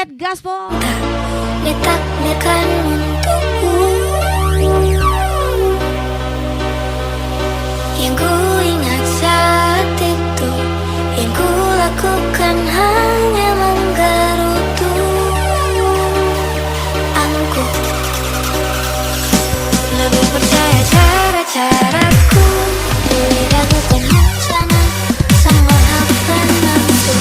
buat gaspol. Ditakdirkan untukku, yang ku ingat saat itu, yang ku lakukan hanya menggerutu. Aku lebih percaya cara-caraku, diragukan rencana sama hafa nafsu.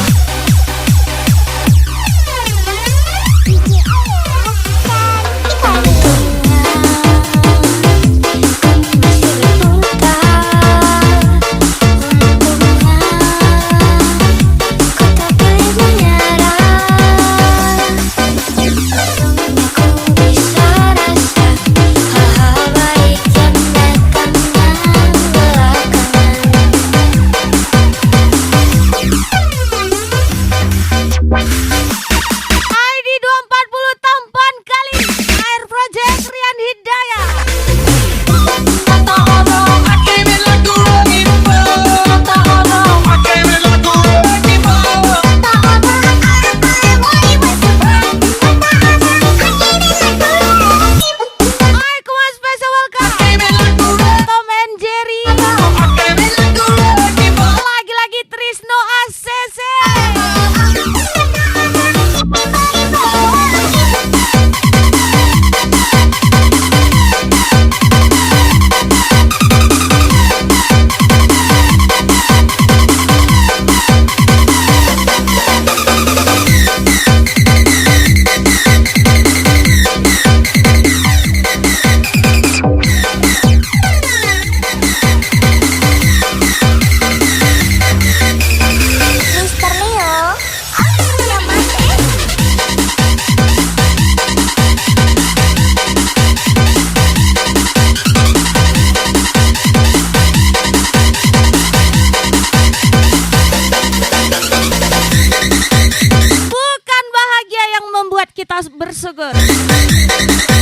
Bersyukur,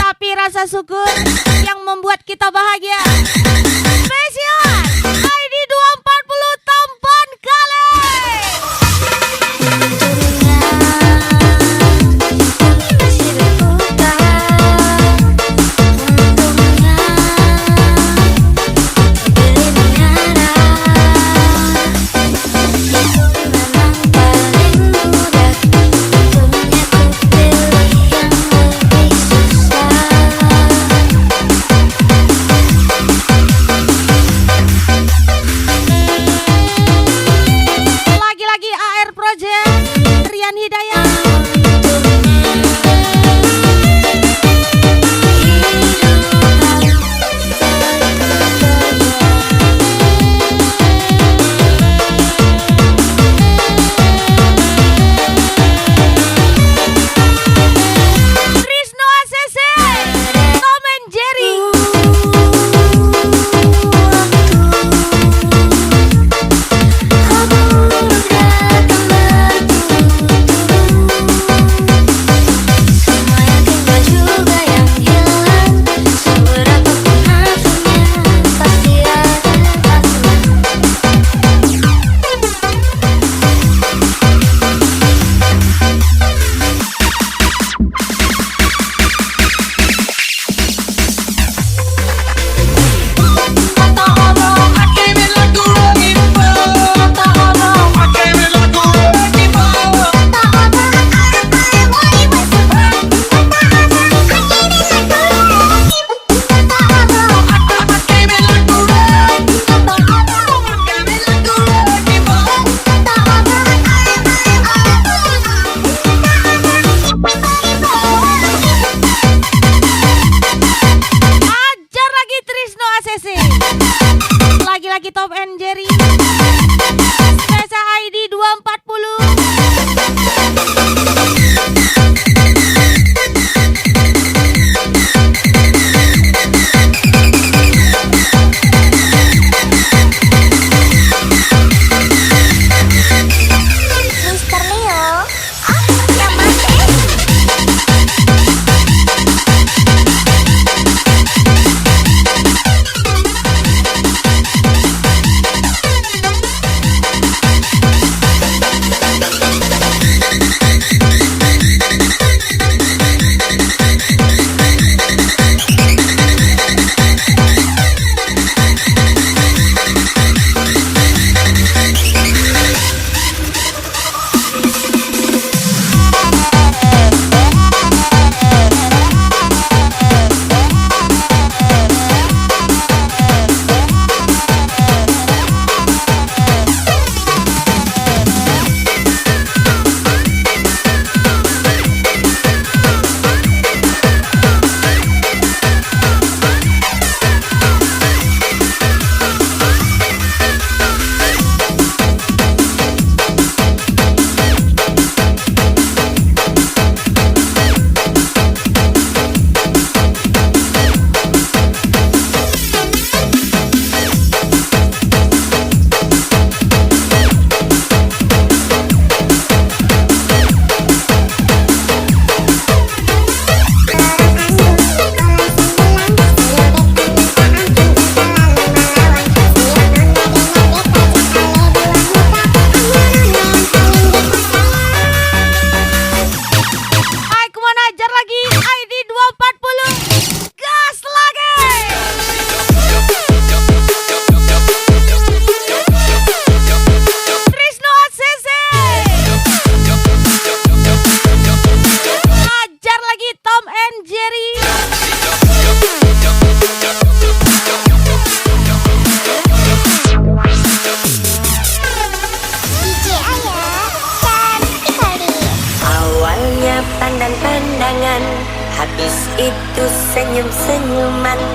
tapi rasa syukur yang membuat kita bahagia. Spesial ID 240 tampan kali.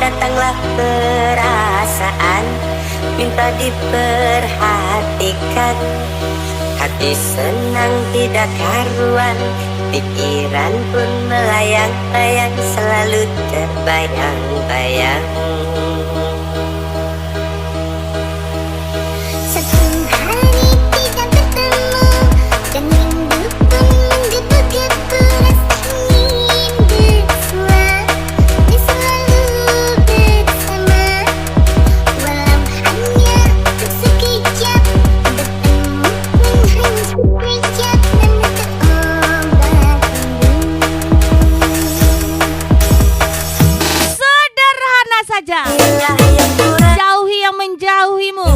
datanglah perasaan, minta diperhatikan. Hati senang tidak karuan, pikiran pun melayang-layang, selalu terbayang-bayang. Satu hari tidak ketemu, dan rindu pun menggebu-gebu. Rasanya ingin bersua, dan selalu bersama. Walau hanya untuk sekejap, bertemu pun hanya sekejap, namun terobat. Sederhana saja. Inilah yang kurang Jauhi yang menjauhimu,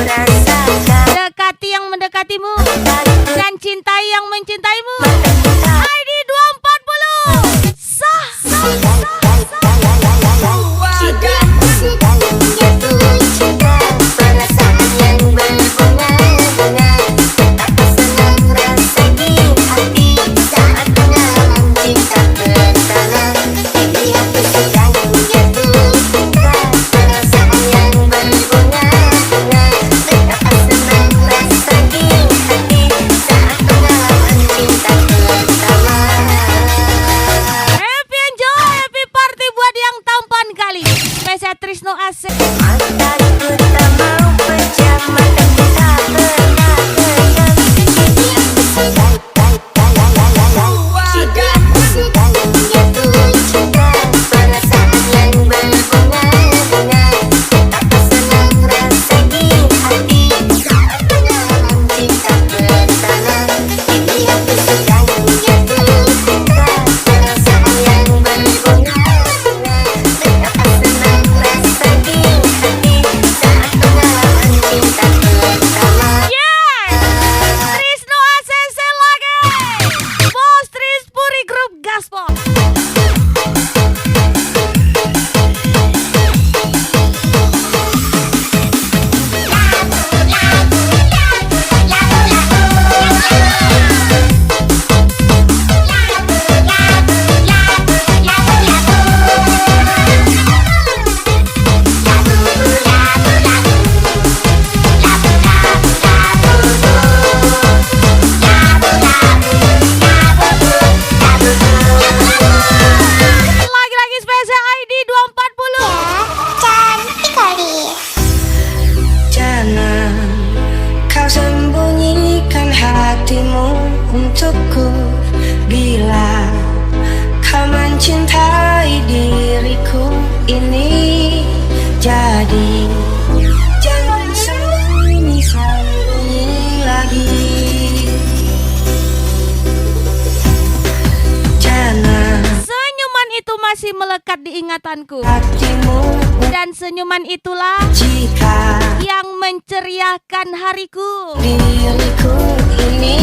rasakan, dekati yang mendekatimu, takut dan cintai yang mencintaimu. kita. ID 240 sah. Sudah segalanya tuh cinta, perasaan yang berbunga-bunga. Betapa senang rasa di hati saat mengalami cinta pertama. Ini aku segalanya tuh cinta, perasaan yang berbunga-bunga. Betapa senang rasa di hati saat mengalami cinta pertama. Happy enjoy, happy party buat yang tampan kali. Spesial Trisno Asik. Mataku tak mau pejam, mata kita pernah tenggelam. Ini aku Sudah segalanya tuh cinta, perasaan yang berbunga-bunga. betapa senang rasa di hati Saat mengalami cinta pertama. ini aku segalanya tuh cinta, perasaan yang berbunga-bunga. Betapa senang rasa di hati saat mengalami cinta pertama. Yes, Trisno ACC lagi. Bos Tris Puri Grup Gaspol. Lagi-lagi spesial ID 240. Cantik kali. Jangan kau sembunyikan hatimu untukku, bila kau mencintai diriku ini. Jadi jangan sembunyi-sembunyi lagi. Jangan Senyuman itu masih melekat di ingatanku. hatimu Dan senyuman itulah jika yang menceriakan hariku. diriku ini.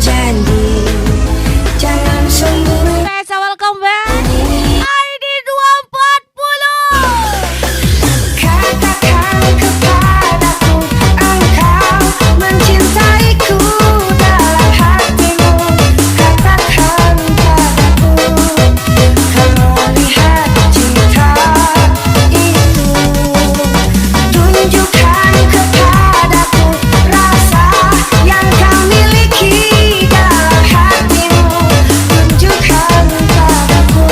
Janji jangan sembunyi. Spesial welcome back ID 240. Katakan kepadaku, engkau mencintaiku dalam hatimu. Katakan padaku, kau melihat cinta itu. Tunjukkan kepadaku rasa yang kau miliki dalam hatimu. Tunjukkan padaku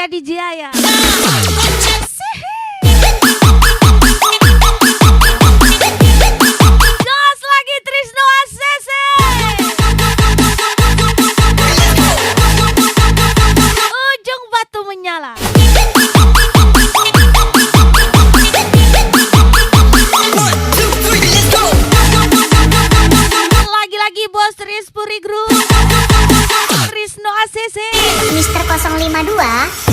spesial DJ ya. Gas lagi Trisno ACC. Ujung batu menyala. Lagi-lagi bos Tris Puri Group. Trisno ACC. Mister 052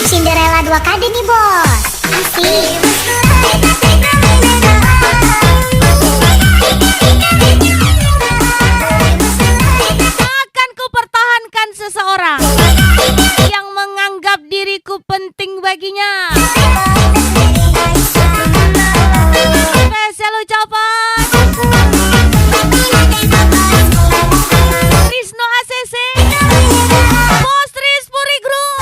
Cinderella 2 KD nih bos. Asik. Akan kupertahankan seseorang yang menganggap diriku penting baginya. Spesial ucapan Trisno ACC, Bos Tris Puri Group.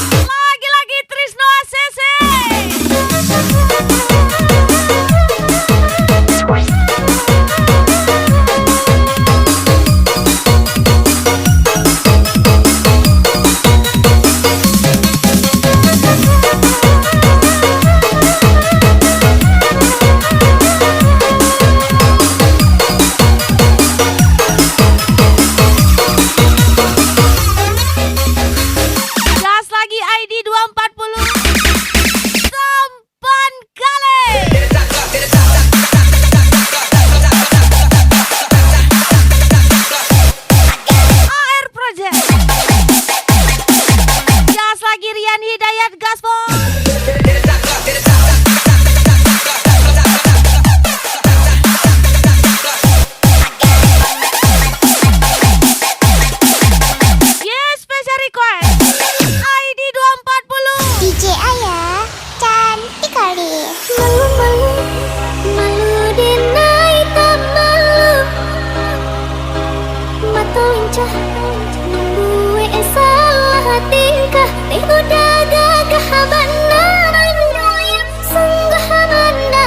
Lagi-lagi Trisno ACC. Gas lagi ID 240. Tampan kali. AR Project. Gas lagi Rian Hidayat Gaspol. Yes, special request. ID 240. DJ Ayah cantik kali. Malu-malu, malu dinai tak malu. Mata lincah, nunggu salah tingkah. Teh udah gagah habana. Sungguh habana,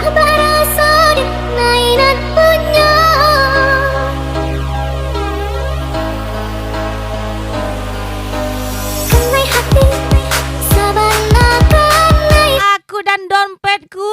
abah rasa di nainan punya. Kanai hati, sabana kanai. Aku dan dompetku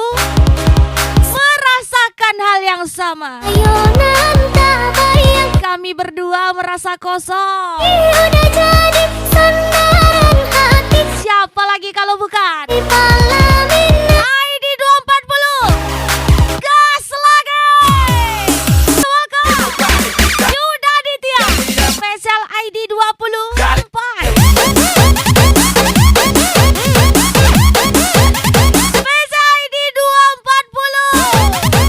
merasakan hal yang sama. Ayo nanta bayang, Kami berdua merasa kosong. udah jadi sandaran hati. Siapa lagi kalau bukan Di Palomino. ID 240. Gas lagi. Welcome Yuda Aditya. Spesial ID 20. Sampai Spesial ID 240.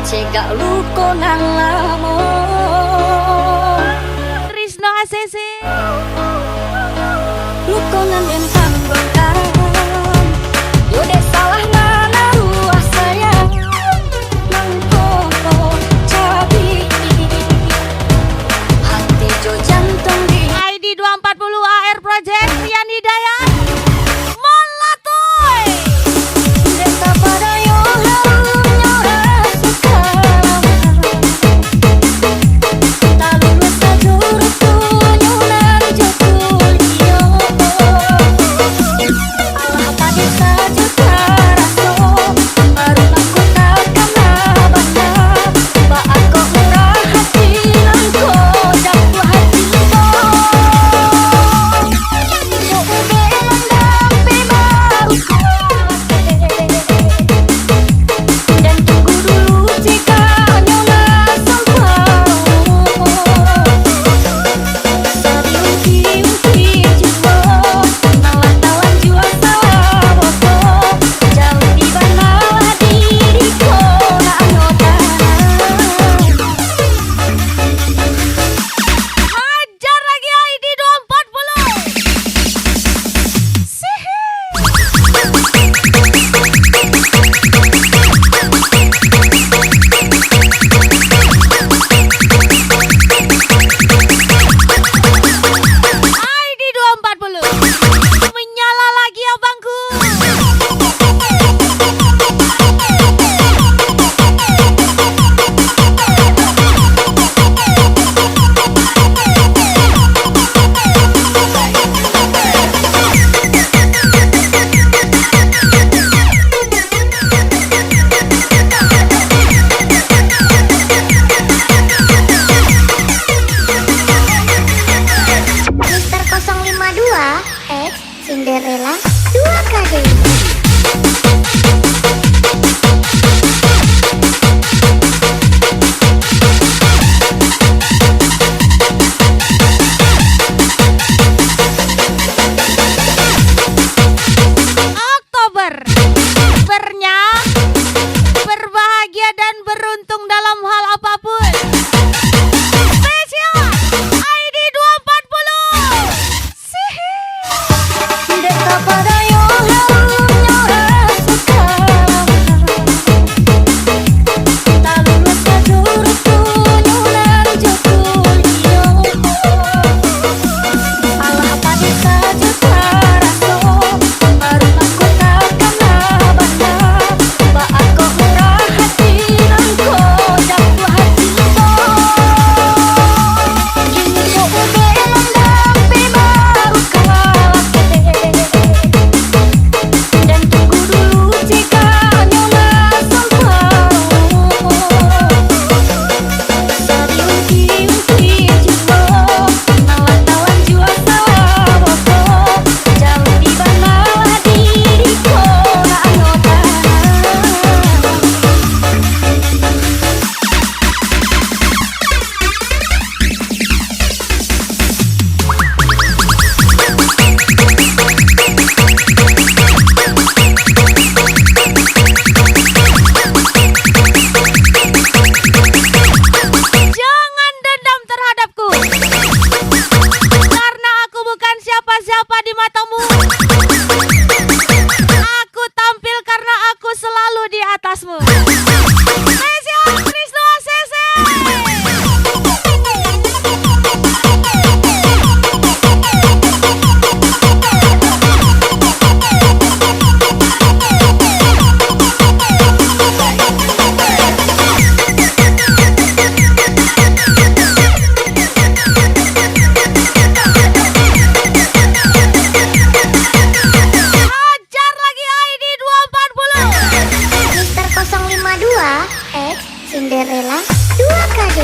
cegak lukongan lamun Trisno ACC lukongan yang tanggokan udah salah nana ruah sayang mangkoko cabi hati jo jantung di ID 240 AR Project Rian Hidayat Molatoy desa pada yo harumnya rasuka talu mesa jurus tunyunan jotul iyo Allah pada saja karaso baru aku takkan abana ba aku murah hati nangko jatuh hati ko yo udah mendapi baru dan tunggu dulu jika nyonya sampai sari uki juga nawan jua salah boto jauh di banalah diriku na anggota Hajar lagi ID 240 Sihi ID 240 menyala lagi abangku Mister 052 X Cinderella 2KD. Oktober bernya berbahagia dan beruntung dalam hal apapun spesial ID 240 Sihi desa pada yo harumnya rasuka talu mesa jurus tunyunan jotul iyo Allah pada saja karaso baru aku takkan abana ba aku murah hati nangko jatuh hati ko ini ko udah mendapi baru kalah dan tunggu dulu jika nyonya sampai sari uki juga nawan jua salah boto jauh di banalah diriku na anggota Jangan dendam terhadapku karena aku bukan siapa-siapa di matamu. Aku tampil karena aku selalu di atasmu. Spesial Trisno ACC Hajar lagi ID 240 Mister 052 X Cinderella 2KD.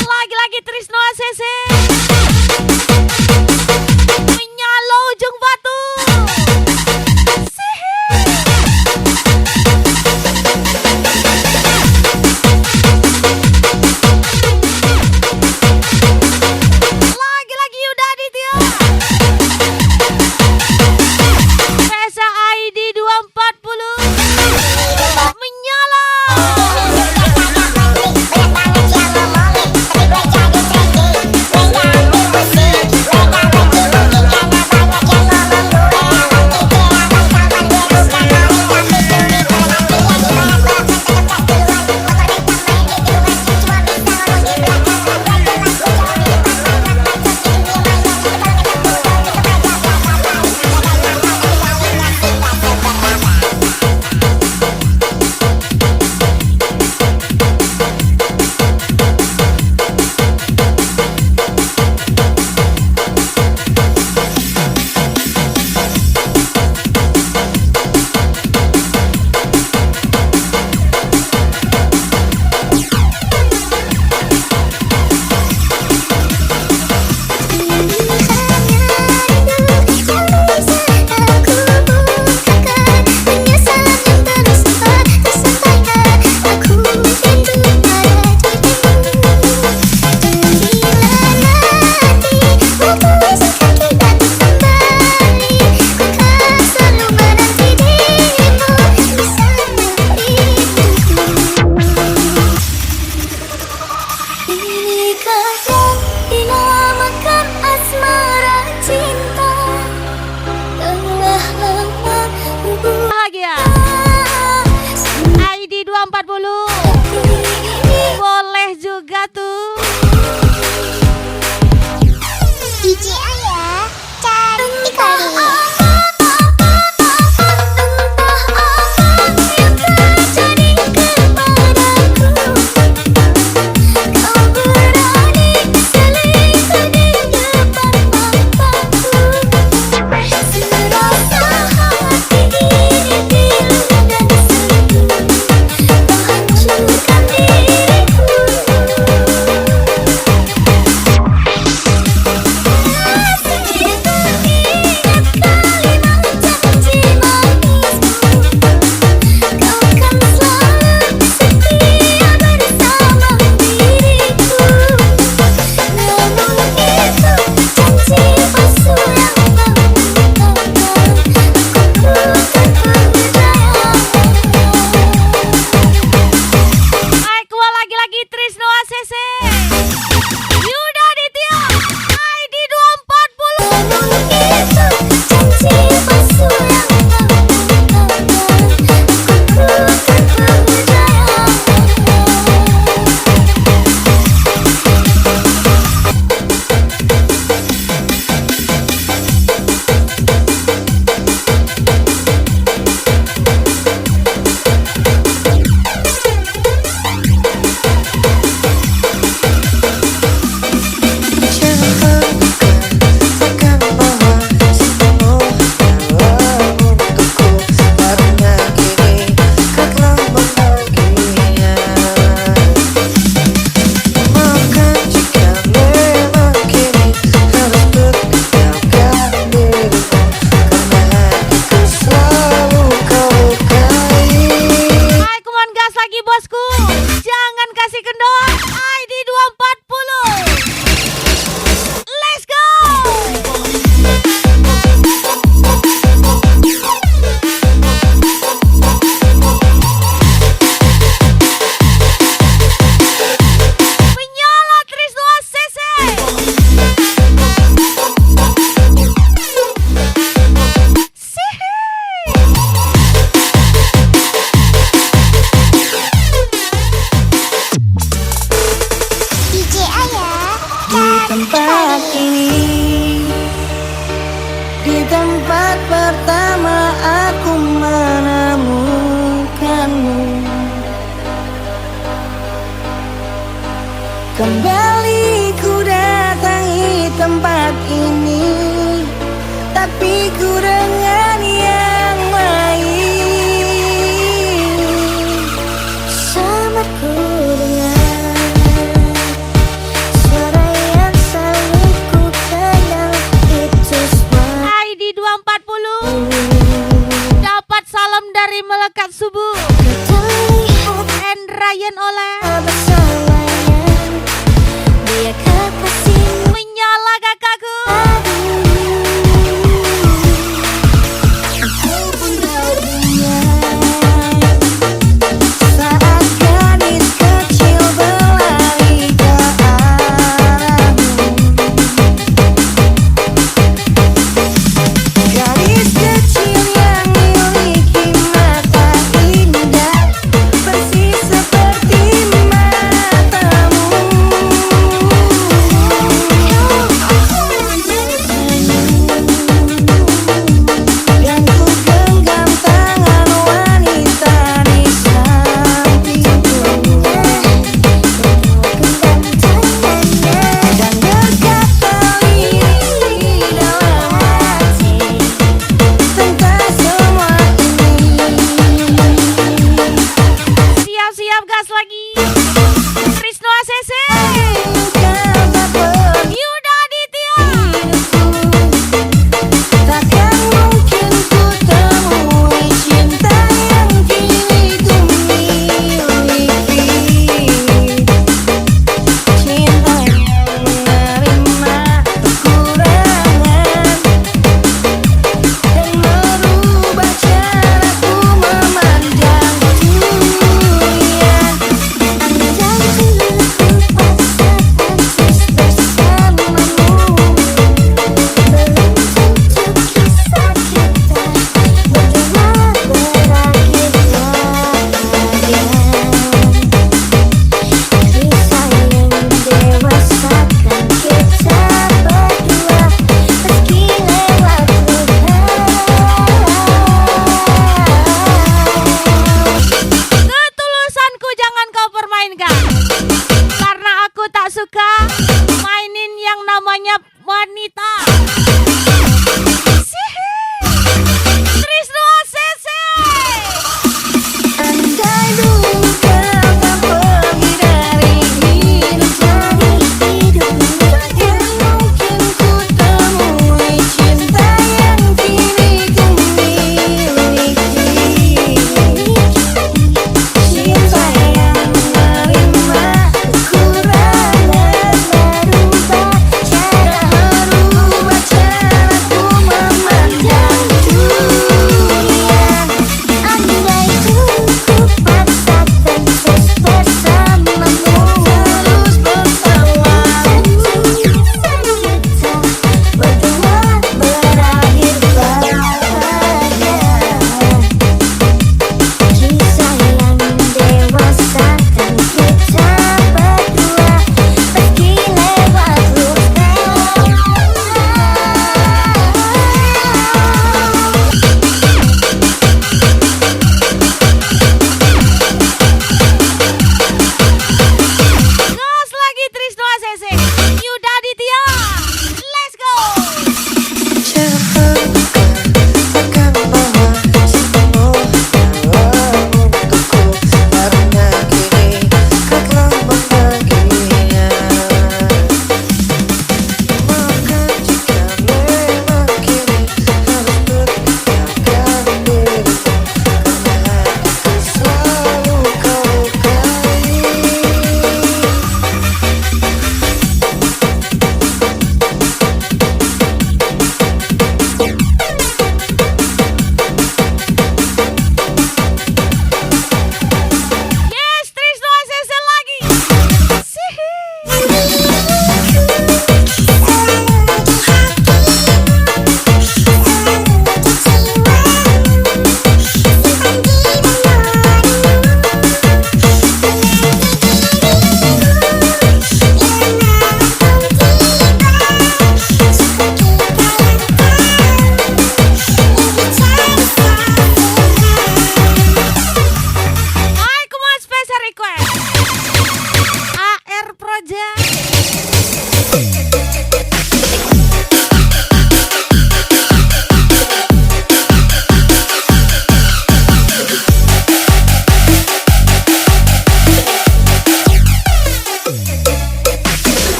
lagi-lagi Trisno ACC menyala ujung batu Sihi lagi-lagi Yuda Aditya Pesa ID 240 menyala 240. Boleh juga tuh. DJ Ayah cantik kali. tempat pertama aku menemukanmu. Kembali ku datangi tempat ini, tapi ku dengan yang lain. Bersamaku dengan suara yang selalu ku kenal, itu semua. ID 240 dapat salam dari Melekat Subuh and Ryan oleh Dia kekasih Menyala kakakku. saat gadis kecil berlari ke arahmu. Gadis kecil yang memiliki mata indah, persis sepertimu.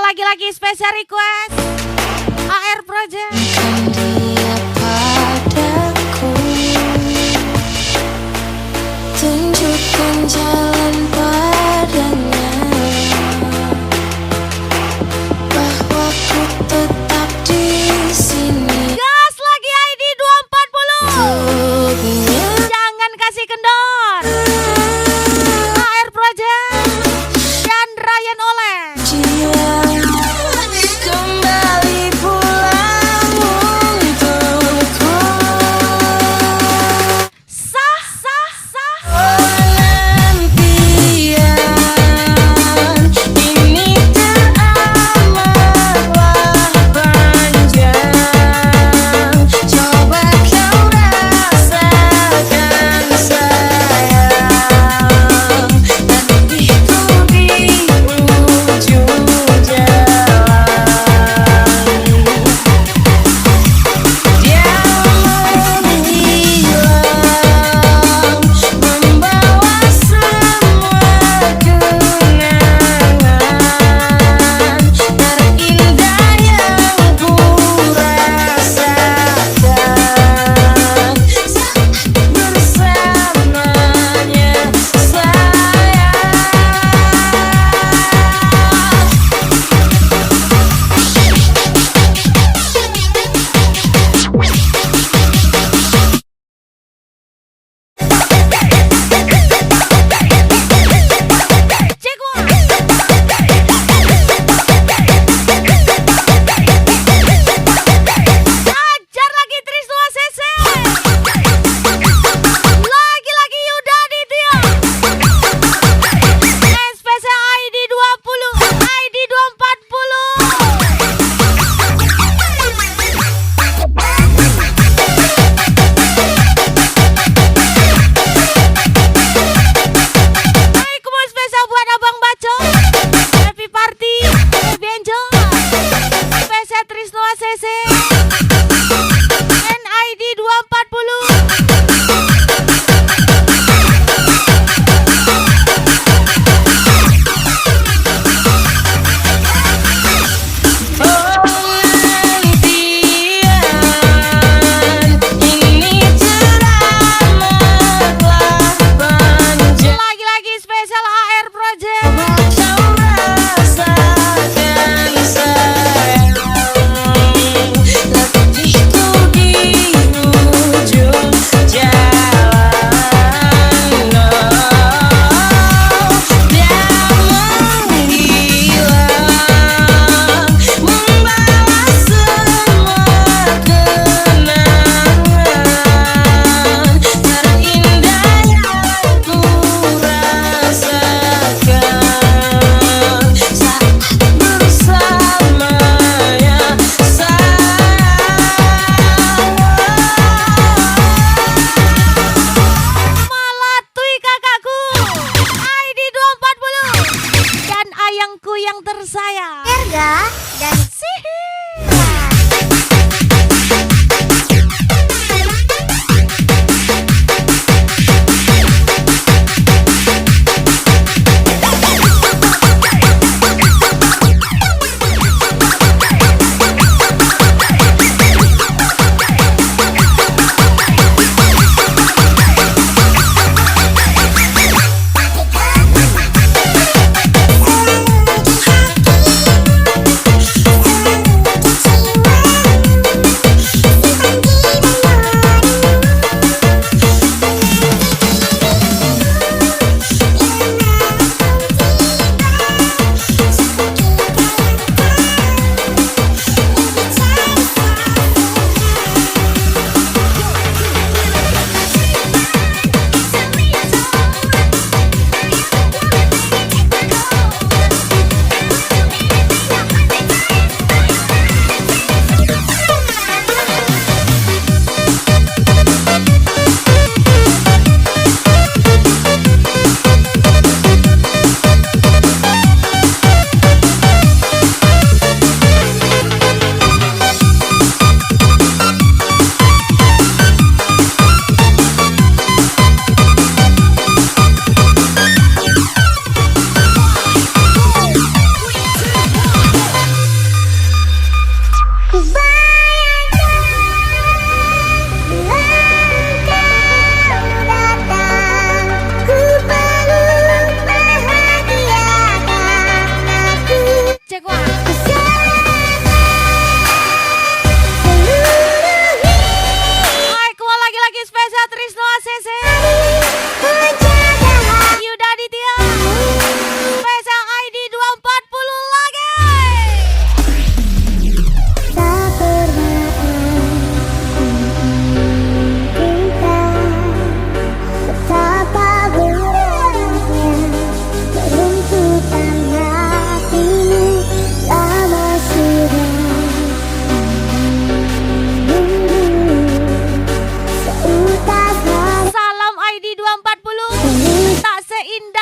lagi-lagi special request AR Project. Dia padaku, tunjukkan jalan padanya, bahwa ku tetap di sini. Gas lagi ID 240. Untuknya Jangan kasih kendor. AR Project dan Ryan Oleh. dia kembali pulang untukku. Sah, sah, sah. Nanti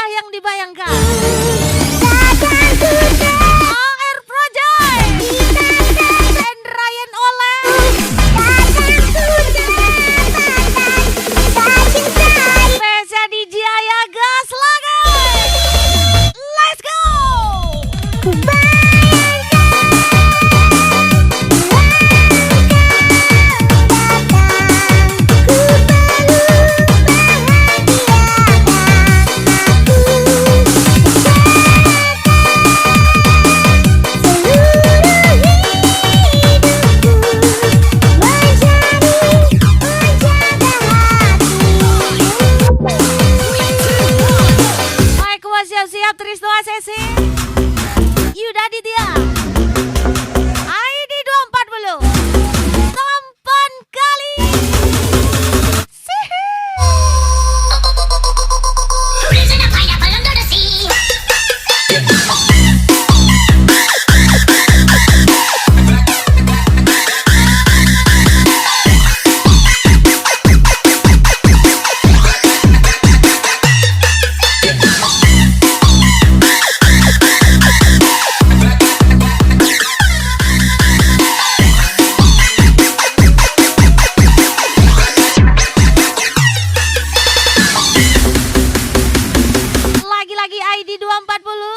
yang dibayangkan? AR Project dan Ryan Oleh. Spesial DJ Aya gas lagi. Let's go. Baik, siap-siap Trisno Asesi. Yuda Ditya. ID 240. Tampan kali. Sihi. Lagi-lagi ID 240.